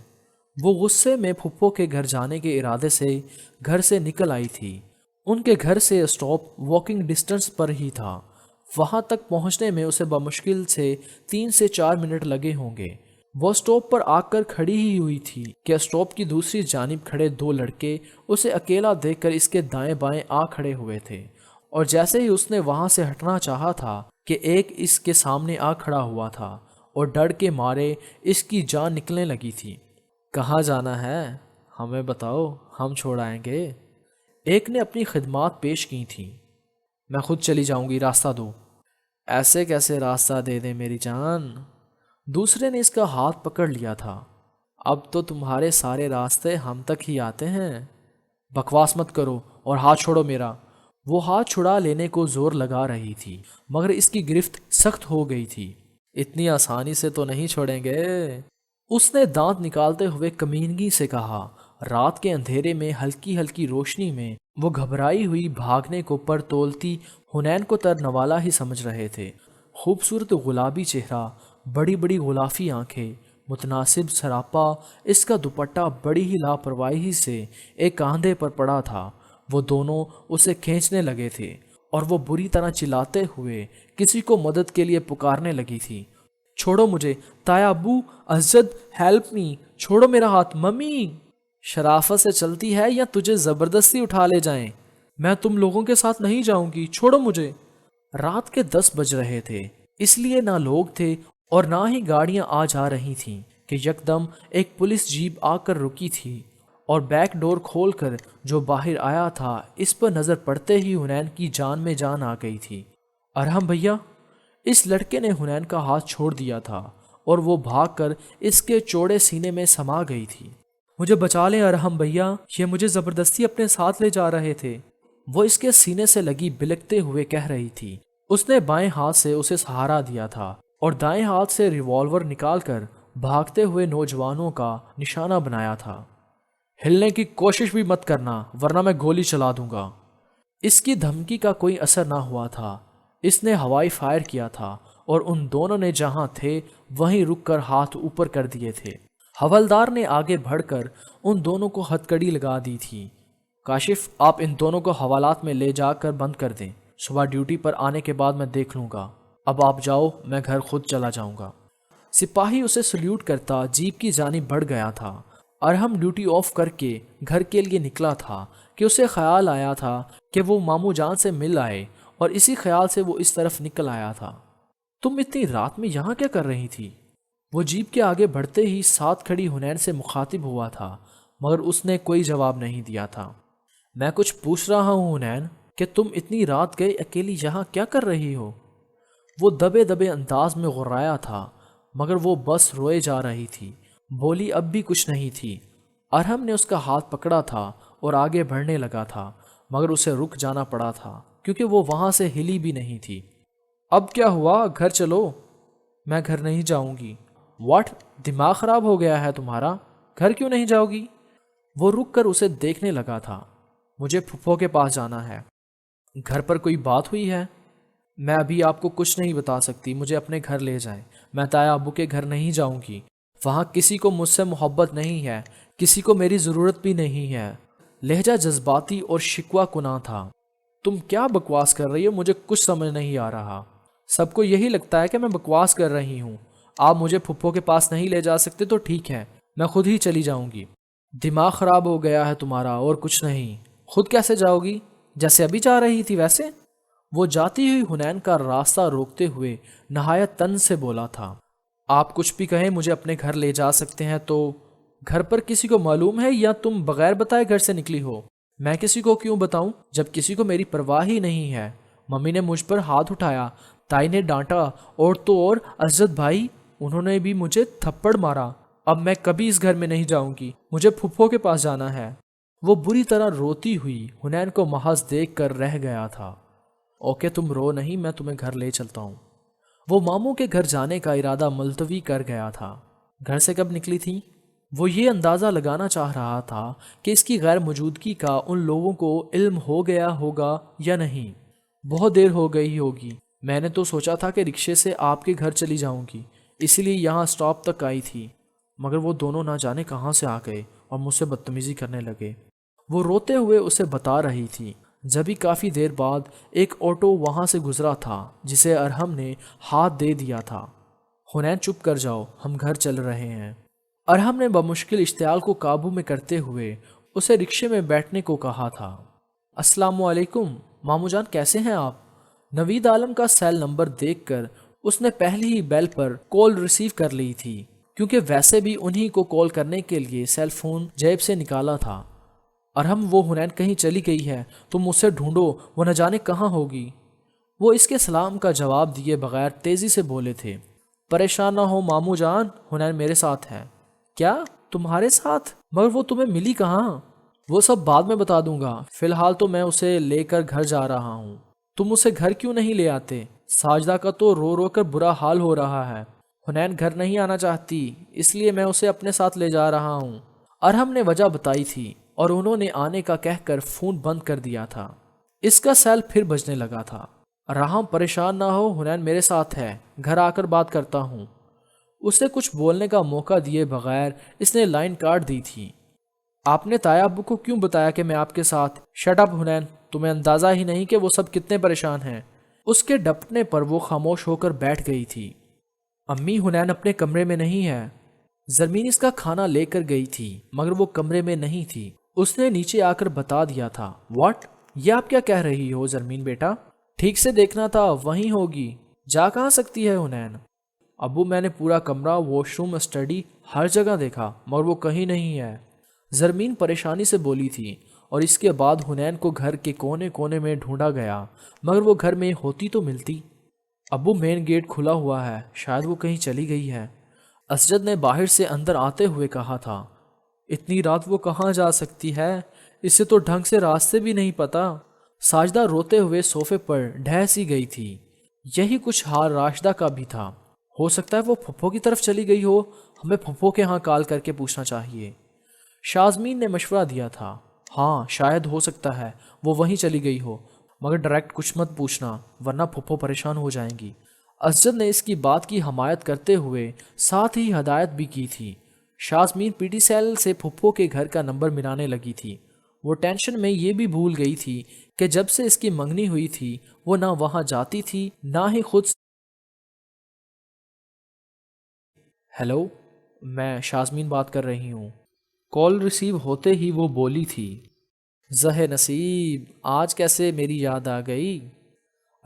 وہ غصے میں پھپھو کے گھر جانے کے ارادے سے گھر سے نکل آئی تھی۔ ان کے گھر سے اسٹاپ واکنگ ڈسٹنس پر ہی تھا۔ وہاں تک پہنچنے میں اسے بمشکل سے 3 سے 4 منٹ لگے ہوں گے۔ وہ اسٹاپ پر آ کر کھڑی ہی ہوئی تھی کہ اسٹاپ کی دوسری جانب کھڑے 2 لڑکے اسے اکیلا دیکھ کر اس کے دائیں بائیں آ کھڑے ہوئے تھے، اور جیسے ہی اس نے وہاں سے ہٹنا چاہا تھا کہ ایک اس کے سامنے آ کھڑا ہوا تھا اور ڈر کے مارے اس کی جان نکلنے لگی تھی۔ کہاں جانا ہے؟ ہمیں بتاؤ، ہم چھوڑ آئیں گے۔ ایک نے اپنی خدمات پیش کی تھیں۔ میں خود چلی جاؤں گی، راستہ دو۔ ایسے کیسے راستہ دے دیں میری جان؟ دوسرے نے اس کا ہاتھ پکڑ لیا تھا۔ اب تو تمہارے سارے راستے ہم تک ہی آتے ہیں۔ بکواس مت کرو اور ہاتھ چھوڑو میرا۔ وہ ہاتھ چھڑا لینے کو زور لگا رہی تھی، مگر اس کی گرفت سخت ہو گئی تھی۔ اتنی آسانی سے تو نہیں چھوڑیں گے، اس نے دانت نکالتے ہوئے کمینگی سے کہا۔ رات کے اندھیرے میں ہلکی ہلکی روشنی میں وہ گھبرائی ہوئی بھاگنے کو پر تولتی حنین کو ترنوالا ہی سمجھ رہے تھے۔ خوبصورت گلابی چہرہ، بڑی بڑی غلافی آنکھیں، متناسب سراپا، اس کا دوپٹہ بڑی ہی لاپرواہی سے ایک کاندھے پر پڑا تھا۔ وہ دونوں اسے کھینچنے لگے تھے اور وہ بری طرح چلاتے ہوئے کسی کو مدد کے لیے پکارنے لگی تھی۔ چھوڑو مجھے، تایا ابو، اسجد، ہیلپ می، چھوڑو میرا ہاتھ، ممی۔ شرافت سے چلتی ہے یا تجھے زبردستی اٹھا لے جائیں؟ میں تم لوگوں کے ساتھ نہیں جاؤں گی، چھوڑو مجھے۔ رات کے 10 بج رہے تھے، اس لیے نہ لوگ تھے اور نہ ہی گاڑیاں آ جا رہی تھیں کہ یکدم ایک پولیس جیپ آ کر رکی تھی، اور بیک ڈور کھول کر جو باہر آیا تھا اس پر نظر پڑتے ہی حنین کی جان میں جان آ گئی تھی۔ ارحم بھیا؟ اس لڑکے نے حنین کا ہاتھ چھوڑ دیا تھا اور وہ بھاگ کر اس کے چوڑے سینے میں سما گئی تھی۔ مجھے بچا لیں ارحم بھیا، یہ مجھے زبردستی اپنے ساتھ لے جا رہے تھے، وہ اس کے سینے سے لگی بلکتے ہوئے کہہ رہی تھی۔ اس نے بائیں ہاتھ سے اسے سہارا دیا تھا اور دائیں ہاتھ سے ریوالور نکال کر بھاگتے ہوئے نوجوانوں کا نشانہ بنایا تھا۔ ہلنے کی کوشش بھی مت کرنا ورنہ میں گولی چلا دوں گا۔ اس کی دھمکی کا کوئی اثر نہ ہوا تھا۔ اس نے ہوائی فائر کیا تھا اور ان دونوں نے جہاں تھے وہیں رک کر ہاتھ اوپر کر دیے تھے۔ حوالدار نے آگے بڑھ کر ان دونوں کو ہتکڑی لگا دی تھی۔ کاشف، آپ ان دونوں کو حوالات میں لے جا کر بند کر دیں، صبح ڈیوٹی پر آنے کے بعد میں دیکھ لوں گا۔ اب آپ جاؤ، میں گھر خود چلا جاؤں گا۔ سپاہی اسے سلیوٹ کرتا جیپ کی جانب بڑھ گیا تھا۔ ارحم ڈیوٹی آف کر کے گھر کے لیے نکلا تھا کہ اسے خیال آیا تھا کہ وہ ماموں جان سے مل آئے، اور اسی خیال سے وہ اس طرف نکل آیا تھا۔ تم اتنی رات میں یہاں کیا کر رہی تھی؟ وہ جیپ کے آگے بڑھتے ہی ساتھ کھڑی حنین سے مخاطب ہوا تھا، مگر اس نے کوئی جواب نہیں دیا تھا۔ میں کچھ پوچھ رہا ہوں حنین کہ تم اتنی رات گئے اکیلی یہاں کیا کر رہی ہو؟ وہ دبے دبے انداز میں غرایا تھا، مگر وہ بس روئے جا رہی تھی، بولی اب بھی کچھ نہیں تھی۔ ارحم نے اس کا ہاتھ پکڑا تھا اور آگے بڑھنے لگا تھا، مگر اسے رک جانا پڑا تھا کیونکہ وہ وہاں سے ہلی بھی نہیں تھی۔ اب کیا ہوا، گھر چلو۔ میں گھر نہیں جاؤں گی۔ واٹ، دماغ خراب ہو گیا ہے تمہارا؟ گھر کیوں نہیں جاؤ گی؟ وہ رک کر اسے دیکھنے لگا تھا۔ مجھے پھپھو کے پاس جانا ہے۔ گھر پر کوئی بات ہوئی ہے؟ میں ابھی آپ کو کچھ نہیں بتا سکتی، مجھے اپنے گھر لے جائیں۔ میں تایا ابو کے گھر نہیں جاؤں گی، وہاں کسی کو مجھ سے محبت نہیں ہے، کسی کو میری ضرورت بھی نہیں ہے۔ لہجہ جذباتی اور شکوہ کناں تھا۔ تم کیا بکواس کر رہی ہو؟ مجھے کچھ سمجھ نہیں آ رہا۔ سب کو یہی لگتا ہے کہ میں بکواس کر رہی ہوں۔ آپ مجھے پھپھو کے پاس نہیں لے جا سکتے تو ٹھیک ہے، میں خود ہی چلی جاؤں گی۔ دماغ خراب ہو گیا ہے تمہارا اور کچھ نہیں۔ خود کیسے جاؤ گی؟ جیسے ابھی جا رہی تھی ویسے؟ وہ جاتی ہوئی حنین کا راستہ روکتے ہوئے نہایت طنز سے بولا تھا۔ آپ کچھ بھی کہیں، مجھے اپنے گھر لے جا سکتے ہیں تو گھر پر کسی کو معلوم ہے یا تم بغیر بتائے گھر سے نکلی ہو؟ میں کسی کو کیوں بتاؤں جب کسی کو میری پرواہ ہی نہیں ہے؟ ممی نے مجھ پر ہاتھ اٹھایا، تائی نے ڈانٹا، اور تو اور اسجد بھائی، انہوں نے بھی مجھے تھپڑ مارا۔ اب میں کبھی اس گھر میں نہیں جاؤں گی، مجھے پھپھو کے پاس جانا ہے۔ وہ بری طرح روتی ہوئی حنین کو محض دیکھ کر رہ گیا تھا۔ اوکے تم رو نہیں، میں تمہیں گھر لے چلتا ہوں۔ وہ ماموں کے گھر جانے کا ارادہ ملتوی کر گیا تھا۔ گھر سے کب نکلی تھی؟ وہ یہ اندازہ لگانا چاہ رہا تھا کہ اس کی غیر موجودگی کا ان لوگوں کو علم ہو گیا ہوگا یا نہیں۔ بہت دیر ہو گئی ہوگی، میں نے تو سوچا تھا کہ رکشے سے آپ کے گھر چلی جاؤں گی، اسی لیے یہاں سٹاپ تک آئی تھی، مگر وہ دونوں نہ جانے کہاں سے آ گئے اور مجھ سے بدتمیزی کرنے لگے۔ وہ روتے ہوئے اسے بتا رہی تھی۔ جبھی کافی دیر بعد ایک آٹو وہاں سے گزرا تھا جسے ارحم نے ہاتھ دے دیا تھا۔ حنین چپ کر جاؤ، ہم گھر چل رہے ہیں۔ ارحم نے بمشکل اشتعال کو قابو میں کرتے ہوئے اسے رکشے میں بیٹھنے کو کہا تھا۔ السلام علیکم مامو جان، کیسے ہیں آپ؟ نوید عالم کا سیل نمبر دیکھ کر اس نے پہلی ہی بیل پر کال ریسیو کر لی تھی، کیونکہ ویسے بھی انہی کو کال کرنے کے لیے سیل فون جیب سے نکالا تھا۔ ارحم، وہ حنین کہیں چلی گئی ہے، تم اسے ڈھونڈو، وہ نہ جانے کہاں ہوگی۔ وہ اس کے سلام کا جواب دیے بغیر تیزی سے بولے تھے۔ پریشان نہ ہو مامو جان، حنین میرے ساتھ ہے۔ کیا تمہارے ساتھ؟ مگر وہ تمہیں ملی کہاں؟ وہ سب بعد میں بتا دوں گا، فی الحال تو میں اسے لے کر گھر جا رہا ہوں۔ تم اسے گھر کیوں نہیں لے آتے؟ ساجدہ کا تو رو رو کر برا حال ہو رہا ہے۔ حنین گھر نہیں آنا چاہتی، اس لیے میں اسے اپنے ساتھ لے جا رہا ہوں۔ ارحم نے وجہ بتائی تھی اور انہوں نے آنے کا کہہ کر فون بند کر دیا تھا۔ اس کا سیل پھر بجنے لگا تھا۔ ارحم پریشان نہ ہو، حنین میرے ساتھ ہے، گھر آ کر بات کرتا ہوں۔ اسے کچھ بولنے کا موقع دیے بغیر اس نے لائن کاٹ دی تھی۔ آپ نے تایا ابو کو کیوں بتایا کہ میں آپ کے ساتھ؟ شٹ اپ حنین، تمہیں اندازہ ہی نہیں کہ وہ سب کتنے پریشان ہیں۔ اس کے ڈپٹنے پر وہ خاموش ہو کر بیٹھ گئی تھی۔ امی، حنین اپنے کمرے میں نہیں ہے۔ زرمین اس کا کھانا لے کر گئی تھی مگر وہ کمرے میں نہیں تھی۔ اس نے نیچے آ کر بتا دیا تھا۔ واٹ؟ یہ آپ کیا کہہ رہی ہو زرمین بیٹا؟ ٹھیک سے دیکھنا تھا، وہیں ہوگی، جا کہاں سکتی ہے حنین؟ ابو میں نے پورا کمرہ، واش روم، اسٹڈی، ہر جگہ دیکھا مگر وہ کہیں نہیں ہے، زرمین پریشانی سے بولی تھی۔ اور اس کے بعد حنین کو گھر کے کونے کونے میں ڈھونڈا گیا مگر وہ گھر میں ہوتی تو ملتی۔ ابو مین گیٹ کھلا ہوا ہے، شاید وہ کہیں چلی گئی ہے، اسجد نے باہر سے اندر آتے ہوئے کہا تھا۔ اتنی رات وہ کہاں جا سکتی ہے؟ اسے تو ڈھنگ سے راستے بھی نہیں پتا۔ ساجدہ روتے ہوئے صوفے پر ڈھہ سی گئی تھی۔ یہی کچھ حال راشدہ کا بھی تھا۔ ہو سکتا ہے وہ پھپھو کی طرف چلی گئی ہو، ہمیں پھپھو کے ہاں کال کر کے پوچھنا چاہیے، شازمین نے مشورہ دیا تھا۔ ہاں شاید ہو سکتا ہے وہ وہیں چلی گئی ہو، مگر ڈائریکٹ کچھ مت پوچھنا ورنہ پھپھو پریشان ہو جائیں گی۔ اسجد نے اس کی بات کی حمایت کرتے ہوئے ساتھ ہی ہدایت بھی کی تھی۔ شازمین پی ٹی سیل سے پھپھو کے گھر کا نمبر ملانے لگی تھی۔ وہ ٹینشن میں یہ بھی بھول گئی تھی کہ جب سے اس کی منگنی ہوئی تھی وہ نہ وہاں جاتی تھی نہ ہی خود۔ ہیلو، میں شازمین بات کر رہی ہوں۔ کال ریسیو ہوتے ہی وہ بولی تھی۔ زہ نصیب، آج کیسے میری یاد آ گئی؟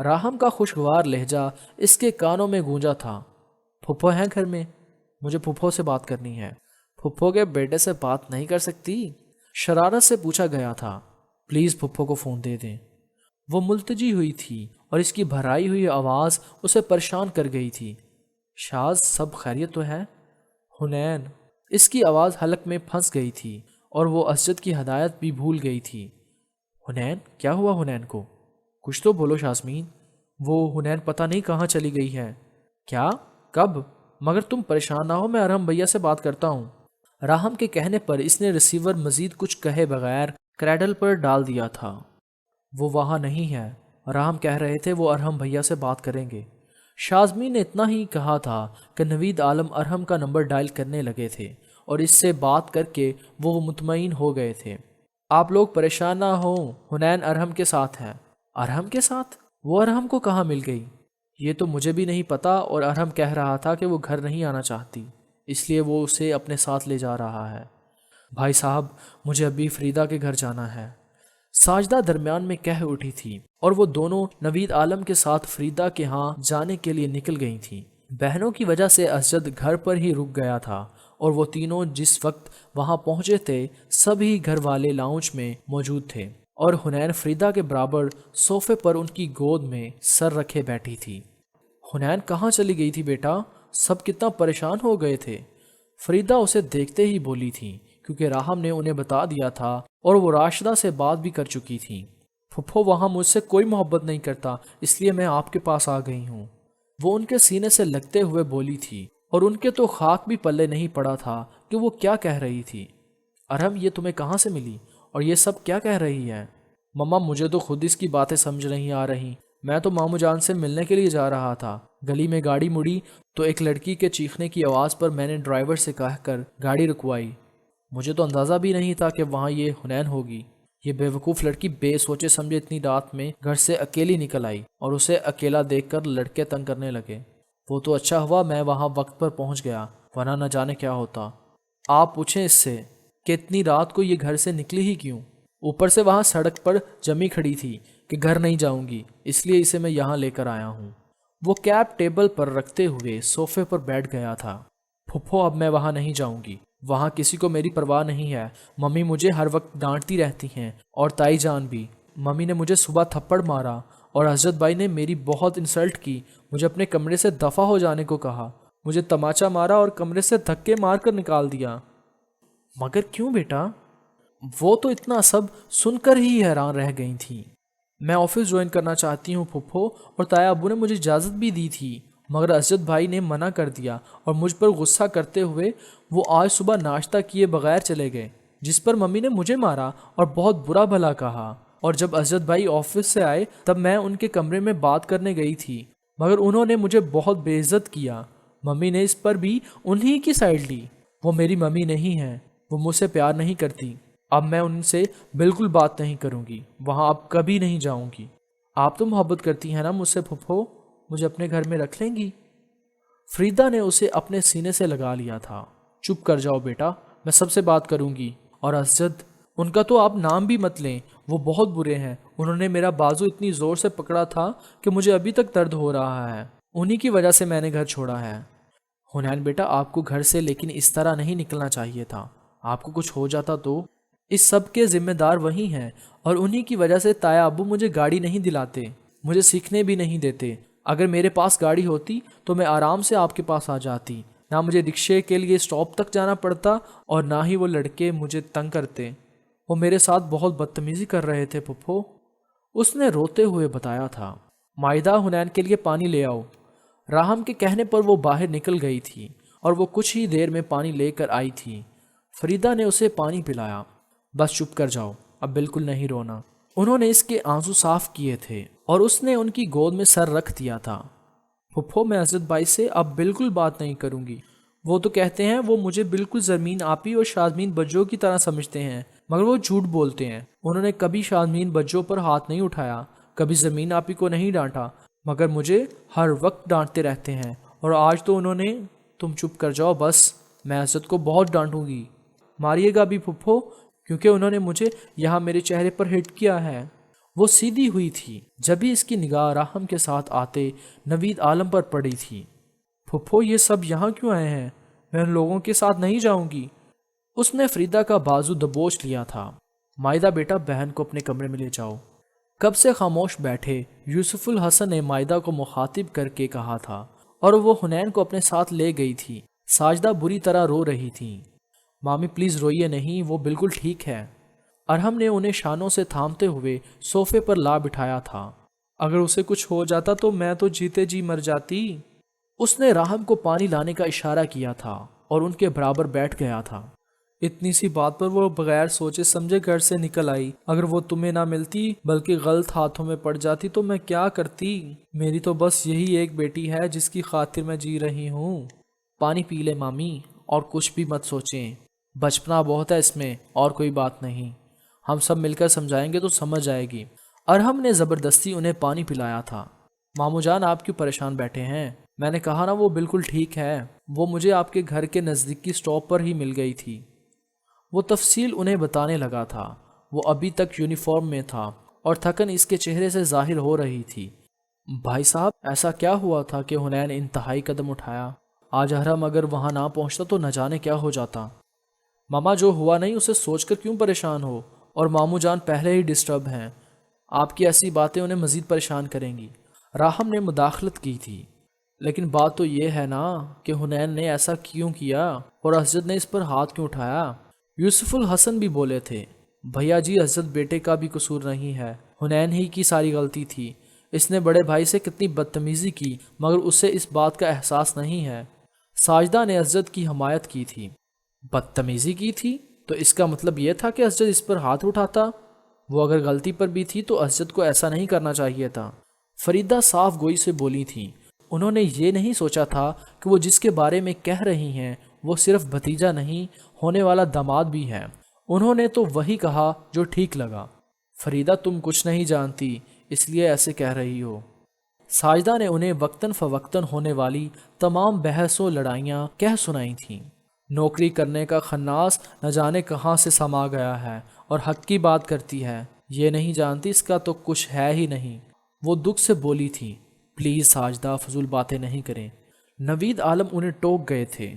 راہم کا خوشگوار لہجہ اس کے کانوں میں گونجا تھا۔ پھپھو ہیں گھر میں؟ مجھے پھپھو سے بات کرنی ہے۔ پھپھو کے بیٹے سے بات نہیں کر سکتی؟ شرارت سے پوچھا گیا تھا۔ پلیز پھپھو کو فون دے دیں۔ وہ ملتجی ہوئی تھی اور اس کی بھرائی ہوئی آواز اسے پریشان کر گئی تھی۔ شاز، سب خیریت تو ہے؟ حنین، اس کی آواز حلق میں پھنس گئی تھی اور وہ اسجد کی ہدایت بھی بھول گئی تھی۔ حنین؟ کیا ہوا حنین کو؟ کچھ تو بولو شاسمین، وہ حنین پتہ نہیں کہاں چلی گئی ہے۔ کیا؟ کب؟ مگر تم پریشان نہ ہو، میں ارحم بھیا سے بات کرتا ہوں۔ راہم کے کہنے پر اس نے ریسیور مزید کچھ کہے بغیر کریڈل پر ڈال دیا تھا۔ وہ وہاں نہیں ہے، راہم کہہ رہے تھے وہ ارحم بھیا سے بات کریں گے۔ شازمین نے اتنا ہی کہا تھا کہ نوید عالم ارحم کا نمبر ڈائل کرنے لگے تھے اور اس سے بات کر کے وہ مطمئن ہو گئے تھے۔ آپ لوگ پریشان نہ ہوں، حنین ارحم کے ساتھ ہے۔ ارحم کے ساتھ؟ وہ ارحم کو کہاں مل گئی؟ یہ تو مجھے بھی نہیں پتا، اور ارحم کہہ رہا تھا کہ وہ گھر نہیں آنا چاہتی، اس لیے وہ اسے اپنے ساتھ لے جا رہا ہے۔ بھائی صاحب، مجھے ابھی فریدہ کے گھر جانا ہے، ساجدہ درمیان میں کہہ اٹھی تھی، اور وہ دونوں نوید عالم کے ساتھ فریدہ کے ہاں جانے کے لیے نکل گئی تھیں۔ بہنوں کی وجہ سے اسجد گھر پر ہی رک گیا تھا، اور وہ تینوں جس وقت وہاں پہنچے تھے سبھی گھر والے لاؤنج میں موجود تھے، اور حنین فریدہ کے برابر صوفے پر ان کی گود میں سر رکھے بیٹھی تھی۔ حنین کہاں چلی گئی تھی بیٹا؟ سب کتنا پریشان ہو گئے تھے۔ فریدہ اسے دیکھتے ہی بولی تھی، کیونکہ راہم نے انہیں بتا دیا تھا اور وہ راشدہ سے بات بھی کر چکی تھی۔ پھپھو وہاں مجھ سے کوئی محبت نہیں کرتا، اس لیے میں آپ کے پاس آ گئی ہوں۔ وہ ان کے سینے سے لگتے ہوئے بولی تھی، اور ان کے تو خاک بھی پلے نہیں پڑا تھا کہ وہ کیا کہہ رہی تھی۔ ارحم، یہ تمہیں کہاں سے ملی اور یہ سب کیا کہہ رہی ہے؟ مما، مجھے تو خود اس کی باتیں سمجھ نہیں آ رہی۔ میں تو مامو جان سے ملنے کے لیے جا رہا تھا، گلی میں گاڑی مڑی تو ایک لڑکی کے چیخنے کی آواز پر میں نے ڈرائیور سے کہہ کر گاڑی رکوائی۔ مجھے تو اندازہ بھی نہیں تھا کہ وہاں یہ حنین ہوگی۔ یہ بے وقوف لڑکی بے سوچے سمجھے اتنی رات میں گھر سے اکیلی نکل آئی، اور اسے اکیلا دیکھ کر لڑکے تنگ کرنے لگے۔ وہ تو اچھا ہوا میں وہاں وقت پر پہنچ گیا، ورنہ نہ جانے کیا ہوتا۔ آپ پوچھیں اس سے کہ اتنی رات کو یہ گھر سے نکلی ہی کیوں؟ اوپر سے وہاں سڑک پر جمی کھڑی تھی کہ گھر نہیں جاؤں گی، اس لیے اسے میں یہاں لے کر آیا ہوں۔ وہ کیپ ٹیبل پر رکھتے ہوئے صوفے پر بیٹھ گیا تھا۔ پھپھو، اب میں وہاں نہیں جاؤں گی، وہاں کسی کو میری پرواہ نہیں ہے۔ ممی مجھے ہر وقت ڈانٹتی رہتی ہیں، اور تائی جان بھی۔ ممی نے مجھے صبح تھپڑ مارا، اور حضرت بھائی نے میری بہت انسلٹ کی، مجھے اپنے کمرے سے دفع ہو جانے کو کہا، مجھے تماچا مارا اور کمرے سے دھکے مار کر نکال دیا۔ مگر کیوں بیٹا؟ وہ تو اتنا سب سن کر ہی حیران رہ گئی تھی۔ میں آفس جوائن کرنا چاہتی ہوں پھپھو، اور تایا ابو نے مجھے اجازت بھی دی تھی، مگر اسجد بھائی نے منع کر دیا، اور مجھ پر غصہ کرتے ہوئے وہ آج صبح ناشتہ کیے بغیر چلے گئے، جس پر ممی نے مجھے مارا اور بہت برا بھلا کہا۔ اور جب اسجد بھائی آفس سے آئے تب میں ان کے کمرے میں بات کرنے گئی تھی، مگر انہوں نے مجھے بہت بے عزت کیا۔ ممی نے اس پر بھی انہی کی سائڈ لی۔ وہ میری ممی نہیں ہے، وہ مجھ سے پیار نہیں کرتی۔ اب میں ان سے بالکل بات نہیں کروں گی، وہاں اب کبھی نہیں جاؤں گی۔ آپ تو محبت کرتی ہیں نا مجھ سے پھپھو، مجھے اپنے گھر میں رکھ لیں گی؟ فریدہ نے اسے اپنے سینے سے لگا لیا تھا۔ چپ کر جاؤ بیٹا، میں سب سے بات کروں گی۔ اور اسجد، ان کا تو آپ نام بھی مت لیں، وہ بہت برے ہیں۔ انہوں نے میرا بازو اتنی زور سے پکڑا تھا کہ مجھے ابھی تک درد ہو رہا ہے، انہی کی وجہ سے میں نے گھر چھوڑا ہے۔ حنین بیٹا، آپ کو گھر سے لیکن اس طرح نہیں نکلنا چاہیے تھا، آپ کو کچھ ہو جاتا تو؟ اس سب کے ذمہ دار وہی ہیں، اور انہی کی وجہ سے تایا ابو مجھے گاڑی نہیں دلاتے، مجھے سیکھنے بھی نہیں دیتے۔ اگر میرے پاس گاڑی ہوتی تو میں آرام سے آپ کے پاس آ جاتی، نہ مجھے رکشے کے لیے اسٹاپ تک جانا پڑتا، اور نہ ہی وہ لڑکے مجھے تنگ کرتے۔ وہ میرے ساتھ بہت بدتمیزی کر رہے تھے پھپھو، اس نے روتے ہوئے بتایا تھا۔ مائدہ، حنین کے لیے پانی لے آؤ۔ راہم کے کہنے پر وہ باہر نکل گئی تھی، اور وہ کچھ ہی دیر میں پانی لے کر آئی تھی۔ فریدہ نے اسے پانی پلایا۔ بس چپ کر جاؤ، اب بالکل نہیں رونا۔ انہوں نے اس کے آنسو صاف کیے تھے، اور اس نے ان کی گود میں سر رکھ دیا تھا۔ پھپھو، میں اسجد بھائی سے اب بالکل بات نہیں کروں گی۔ وہ تو کہتے ہیں وہ مجھے بالکل زرمین آپی اور شازمین بجو کی طرح سمجھتے ہیں، مگر وہ جھوٹ بولتے ہیں۔ انہوں نے کبھی شازمین بجو پر ہاتھ نہیں اٹھایا، کبھی زرمین آپی کو نہیں ڈانٹا، مگر مجھے ہر وقت ڈانٹتے رہتے ہیں، اور آج تو انہوں نے… تم چپ کر جاؤ بس، میں اسجد کو بہت ڈانٹوں گی۔ ماریے گا بھی پھپھو، کیونکہ انہوں نے مجھے یہاں میرے چہرے پر ہٹ کیا ہے۔ وہ سیدھی ہوئی تھی جبھی اس کی نگاہ راہم کے ساتھ آتے نوید عالم پر پڑی تھی۔ پھپھو، یہ سب یہاں کیوں آئے ہیں؟ میں ان لوگوں کے ساتھ نہیں جاؤں گی۔ اس نے فریدہ کا بازو دبوچ لیا تھا۔ مائدہ بیٹا، بہن کو اپنے کمرے میں لے جاؤ۔ کب سے خاموش بیٹھے یوسف الحسن نے مائدہ کو مخاطب کر کے کہا تھا، اور وہ حنین کو اپنے ساتھ لے گئی تھی۔ ساجدہ بری طرح رو رہی تھی۔ مامی پلیز روئیے نہیں، وہ بالکل ٹھیک ہے۔ ارحم نے انہیں شانوں سے تھامتے ہوئے صوفے پر لا بٹھایا تھا۔ اگر اسے کچھ ہو جاتا تو میں تو جیتے جی مر جاتی۔ اس نے راہم کو پانی لانے کا اشارہ کیا تھا اور ان کے برابر بیٹھ گیا تھا۔ اتنی سی بات پر وہ بغیر سوچے سمجھے گھر سے نکل آئی۔ اگر وہ تمہیں نہ ملتی بلکہ غلط ہاتھوں میں پڑ جاتی تو میں کیا کرتی؟ میری تو بس یہی ایک بیٹی ہے جس کی خاطر میں جی رہی ہوں۔ پانی پی لے مامی اور کچھ بھی مت سوچیں، بچپنا بہت ہے اس میں اور کوئی بات نہیں، ہم سب مل کر سمجھائیں گے تو سمجھ آئے گی۔ ارحم نے زبردستی انہیں پانی پلایا تھا۔ ماموں جان آپ کیوں پریشان بیٹھے ہیں؟ میں نے کہا نا وہ بالکل ٹھیک ہے، وہ مجھے آپ کے گھر کے نزدیکی سٹاپ پر ہی مل گئی تھی۔ وہ تفصیل انہیں بتانے لگا تھا۔ وہ ابھی تک یونیفارم میں تھا اور تھکن اس کے چہرے سے ظاہر ہو رہی تھی۔ بھائی صاحب ایسا کیا ہوا تھا کہ حنین انتہائی قدم اٹھایا؟ آج ارحم اگر وہاں نہ پہنچتا تو نہ جانے کیا ہو جاتا۔ ماما جو ہوا نہیں اسے سوچ کر کیوں پریشان ہو؟ اور ماموں جان پہلے ہی ڈسٹرب ہیں، آپ کی ایسی باتیں انہیں مزید پریشان کریں گی۔ راہم نے مداخلت کی تھی۔ لیکن بات تو یہ ہے نا کہ حنین نے ایسا کیوں کیا اور اسجد نے اس پر ہاتھ کیوں اٹھایا؟ یوسف الحسن بھی بولے تھے، بھیا جی اسجد بیٹے کا بھی قصور نہیں ہے، حنین ہی کی ساری غلطی تھی۔ اس نے بڑے بھائی سے کتنی بدتمیزی کی مگر اسے اس بات کا احساس نہیں ہے۔ ساجدہ نے اسجد کی حمایت کی تھی۔ بدتمیزی کی تھی تو اس کا مطلب یہ تھا کہ اسجد اس پر ہاتھ اٹھاتا؟ وہ اگر غلطی پر بھی تھی تو اسجد کو ایسا نہیں کرنا چاہیے تھا۔ فریدہ صاف گوئی سے بولی تھی، انہوں نے یہ نہیں سوچا تھا کہ وہ جس کے بارے میں کہہ رہی ہیں وہ صرف بھتیجا نہیں ہونے والا داماد بھی ہے۔ انہوں نے تو وہی کہا جو ٹھیک لگا۔ فریدہ تم کچھ نہیں جانتی اس لیے ایسے کہہ رہی ہو۔ ساجدہ نے انہیں وقتاً فوقتاً ہونے والی تمام بحث و لڑائیاں کہہ سنائی تھیں۔ نوکری کرنے کا خناس نہ جانے کہاں سے سما گیا ہے اور حق کی بات کرتی ہے، یہ نہیں جانتی اس کا تو کچھ ہے ہی نہیں۔ وہ دکھ سے بولی تھی، پلیز ساجدہ فضول باتیں نہیں کریں۔ نوید عالم انہیں ٹوک گئے تھے۔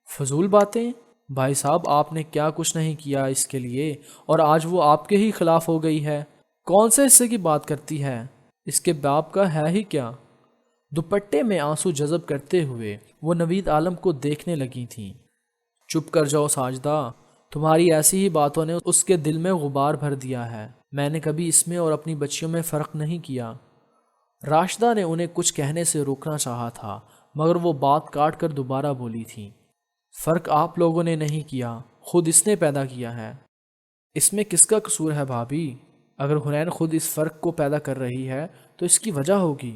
فضول باتیں؟ بھائی صاحب آپ نے کیا کچھ نہیں کیا اس کے لیے اور آج وہ آپ کے ہی خلاف ہو گئی ہے۔ کون سے حصے کی بات کرتی ہے؟ اس کے باپ کا ہے ہی کیا؟ دوپٹے میں آنسو جذب کرتے ہوئے وہ نوید عالم کو دیکھنے لگی تھیں۔ چپ کر جاؤ ساجدہ، تمہاری ایسی ہی باتوں نے اس کے دل میں غبار بھر دیا ہے۔ میں نے کبھی اس میں اور اپنی بچیوں میں فرق نہیں کیا۔ راشدہ نے انہیں کچھ کہنے سے روکنا چاہا تھا مگر وہ بات کاٹ کر دوبارہ بولی تھی، فرق آپ لوگوں نے نہیں کیا، خود اس نے پیدا کیا ہے۔ اس میں کس کا قصور ہے بھابھی؟ اگر حنین خود اس فرق کو پیدا کر رہی ہے تو اس کی وجہ ہوگی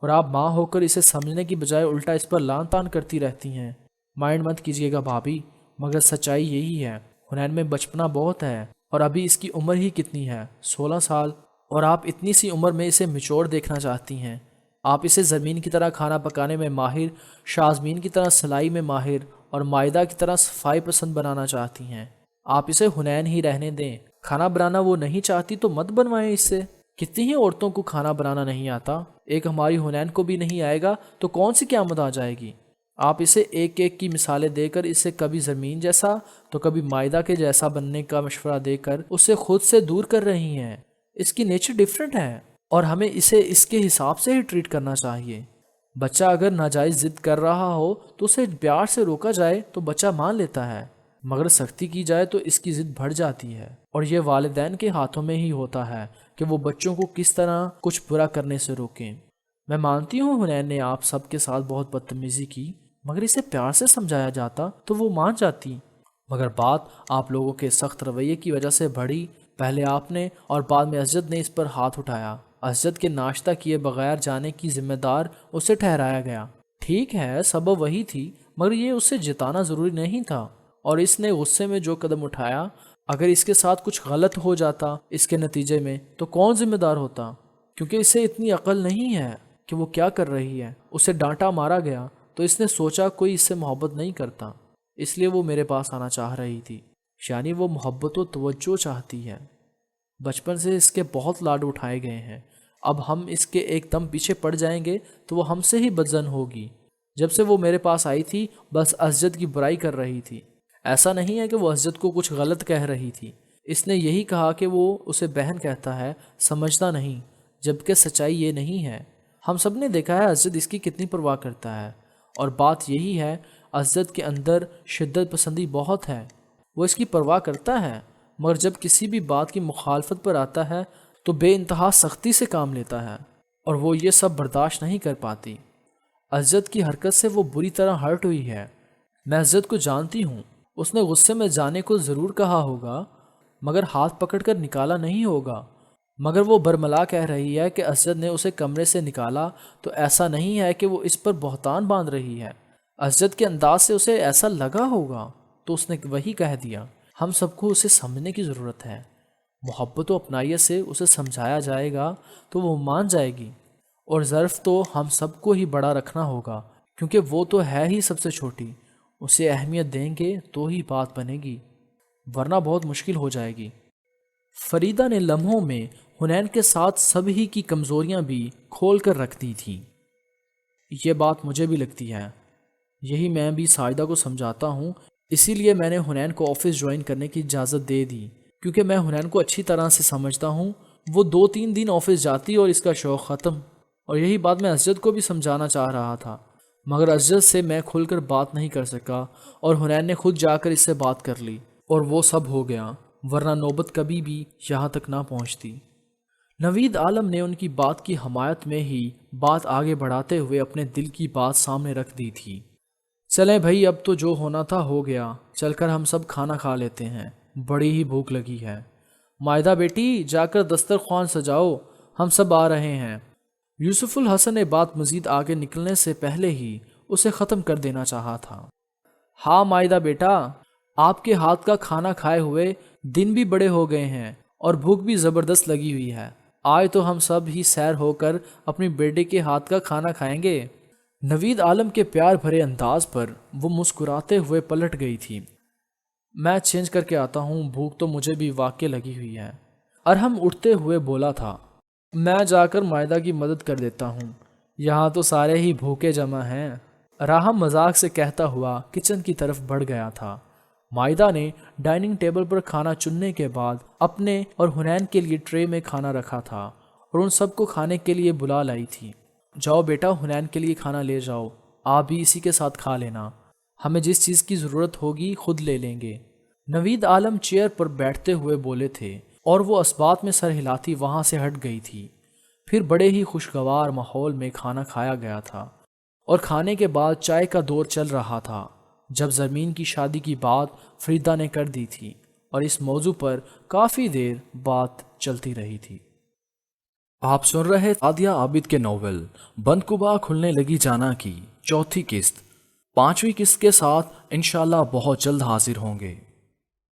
اور آپ ماں ہو کر اسے سمجھنے کی بجائے الٹا اس پر لان تان کرتی رہتی ہیں۔ مائنڈ مت کیجیے گا بھابھی، مگر سچائی یہی ہے، حنین میں بچپنا بہت ہے اور ابھی اس کی عمر ہی کتنی ہے، 16 سال، اور آپ اتنی سی عمر میں اسے میچور دیکھنا چاہتی ہیں۔ آپ اسے زمین کی طرح کھانا پکانے میں ماہر، شازمین کی طرح سلائی میں ماہر اور مائدہ کی طرح صفائی پسند بنانا چاہتی ہیں۔ آپ اسے حنین ہی رہنے دیں، کھانا بنانا وہ نہیں چاہتی تو مت بنوائیں اس سے۔ کتنی ہی عورتوں کو کھانا بنانا نہیں آتا، ایک ہماری حنین کو بھی نہیں آئے گا تو کون سی قیامت آ جائے گی؟ آپ اسے ایک ایک کی مثالیں دے کر اسے کبھی زمین جیسا تو کبھی مائدہ کے جیسا بننے کا مشورہ دے کر اسے خود سے دور کر رہی ہیں۔ اس کی نیچر ڈیفرنٹ ہے اور ہمیں اسے اس کے حساب سے ہی ٹریٹ کرنا چاہیے۔ بچہ اگر ناجائز ضد کر رہا ہو تو اسے پیار سے روکا جائے تو بچہ مان لیتا ہے، مگر سختی کی جائے تو اس کی ضد بڑھ جاتی ہے، اور یہ والدین کے ہاتھوں میں ہی ہوتا ہے کہ وہ بچوں کو کس طرح کچھ برا کرنے سے روکیں۔ میں مانتی ہوں حنین نے آپ سب کے ساتھ بہت بدتمیزی کی، مگر اسے پیار سے سمجھایا جاتا تو وہ مان جاتی، مگر بات آپ لوگوں کے سخت رویے کی وجہ سے بڑھی۔ پہلے آپ نے اور بعد میں اسجد نے اس پر ہاتھ اٹھایا۔ اسجد کے ناشتہ کیے بغیر جانے کی ذمہ دار اسے ٹھہرایا گیا۔ ٹھیک ہے سبب وہی تھی مگر یہ اسے جتانا ضروری نہیں تھا، اور اس نے غصے میں جو قدم اٹھایا، اگر اس کے ساتھ کچھ غلط ہو جاتا اس کے نتیجے میں تو کون ذمہ دار ہوتا؟ کیونکہ اسے اتنی عقل نہیں ہے کہ وہ کیا کر رہی ہے۔ اسے ڈانٹا مارا گیا تو اس نے سوچا کوئی اس سے محبت نہیں کرتا، اس لیے وہ میرے پاس آنا چاہ رہی تھی، یعنی وہ محبت و توجہ چاہتی ہے۔ بچپن سے اس کے بہت لاڈ اٹھائے گئے ہیں، اب ہم اس کے ایک دم پیچھے پڑ جائیں گے تو وہ ہم سے ہی بدظن ہوگی۔ جب سے وہ میرے پاس آئی تھی بس اسجد کی برائی کر رہی تھی۔ ایسا نہیں ہے کہ وہ اسجد کو کچھ غلط کہہ رہی تھی، اس نے یہی کہا کہ وہ اسے بہن کہتا ہے، سمجھتا نہیں، جبکہ سچائی یہ نہیں ہے۔ ہم سب نے دیکھا ہے اسجد اس کی کتنی پرواہ کرتا ہے، اور بات یہی ہے اسجد کے اندر شدت پسندی بہت ہے، وہ اس کی پرواہ کرتا ہے، مگر جب کسی بھی بات کی مخالفت پر آتا ہے تو بے انتہا سختی سے کام لیتا ہے۔ اور وہ یہ سب برداشت نہیں کر پاتی۔ اسجد کی حرکت سے وہ بری طرح ہرٹ ہوئی ہے۔ میں اسجد کو جانتی ہوں، اس نے غصے میں جانے کو ضرور کہا ہوگا مگر ہاتھ پکڑ کر نکالا نہیں ہوگا۔ مگر وہ برملا کہہ رہی ہے کہ اسجد نے اسے کمرے سے نکالا تو ایسا نہیں ہے کہ وہ اس پر بہتان باندھ رہی ہے۔ اسجد کے انداز سے اسے ایسا لگا ہوگا تو اس نے وہی کہہ دیا۔ ہم سب کو اسے سمجھنے کی ضرورت ہے۔ محبت و اپنائیت سے اسے سمجھایا جائے گا تو وہ مان جائے گی، اور ظرف تو ہم سب کو ہی بڑا رکھنا ہوگا کیونکہ وہ تو ہے ہی سب سے چھوٹی۔ اسے اہمیت دیں گے تو ہی بات بنے گی، ورنہ بہت مشکل ہو جائے گی۔ فریدہ نے لمحوں میں حنین کے ساتھ سب ہی کی کمزوریاں بھی کھول کر رکھ دی تھیں۔ یہ بات مجھے بھی لگتی ہے، یہی میں بھی ساجدہ کو سمجھاتا ہوں، اسی لیے میں نے حنین کو آفس جوائن کرنے کی اجازت دے دی، کیونکہ میں حنین کو اچھی طرح سے سمجھتا ہوں۔ وہ 2-3 دن آفس جاتی اور اس کا شوق ختم۔ اور یہی بات میں اسجد کو بھی سمجھانا چاہ رہا تھا، مگر اسجد سے میں کھل کر بات نہیں کر سکا، اور حنین نے خود جا کر اس سے بات کر لی، اور وہ سب ہو گیا، ورنہ نوبت کبھی بھی یہاں تک نہ پہنچتی۔ نوید عالم نے ان کی بات کی حمایت میں ہی بات آگے بڑھاتے ہوئے اپنے دل کی بات سامنے رکھ دی تھی۔ چلیں بھائی، اب تو جو ہونا تھا ہو گیا، چل کر ہم سب کھانا کھا لیتے ہیں، بڑی ہی بھوک لگی ہے۔ مائدہ بیٹی، جا کر دسترخوان سجاؤ، ہم سب آ رہے ہیں۔ یوسف الحسن نے بات مزید آگے نکلنے سے پہلے ہی اسے ختم کر دینا چاہا تھا۔ ہاں مائدہ بیٹا، آپ کے ہاتھ کا کھانا کھائے ہوئے دن بھی بڑے ہو گئے ہیں اور بھوک بھی زبردست لگی ہوئی ہے۔ آج تو ہم سب ہی سیر ہو کر اپنی بیٹے کے ہاتھ کا کھانا کھائیں گے۔ نوید عالم کے پیار بھرے انداز پر وہ مسکراتے ہوئے پلٹ گئی تھی۔ میں چینج کر کے آتا ہوں، بھوک تو مجھے بھی واقع لگی ہوئی ہے۔ ارحم اٹھتے ہوئے بولا تھا۔ میں جا کر مائدہ کی مدد کر دیتا ہوں، یہاں تو سارے ہی بھوکے جمع ہیں۔ راہم مذاق سے کہتا ہوا کچن کی طرف بڑھ گیا تھا۔ مائدہ نے ڈائننگ ٹیبل پر کھانا چننے کے بعد اپنے اور حنین کے لیے ٹرے میں کھانا رکھا تھا اور ان سب کو کھانے کے لیے بلا لائی تھی۔ جاؤ بیٹا، حنین کے لیے کھانا لے جاؤ، آپ بھی اسی کے ساتھ کھا لینا، ہمیں جس چیز کی ضرورت ہوگی خود لے لیں گے۔ نوید عالم چیئر پر بیٹھتے ہوئے بولے تھے اور وہ اسبات میں سر ہلاتی وہاں سے ہٹ گئی تھی۔ پھر بڑے ہی خوشگوار ماحول میں کھانا کھایا گیا تھا اور کھانے کے بعد چائے کا دور چل رہا تھا جب زرمین کی شادی کی بات فریدہ نے کر دی تھی، اور اس موضوع پر کافی دیر بات چلتی رہی تھی۔ آپ سن رہے سعدیہ عابد کے ناول بند کبا کھلنے لگی جانا کی چوتھی قسط۔ 5ویں قسط کے ساتھ انشاءاللہ بہت جلد حاضر ہوں گے۔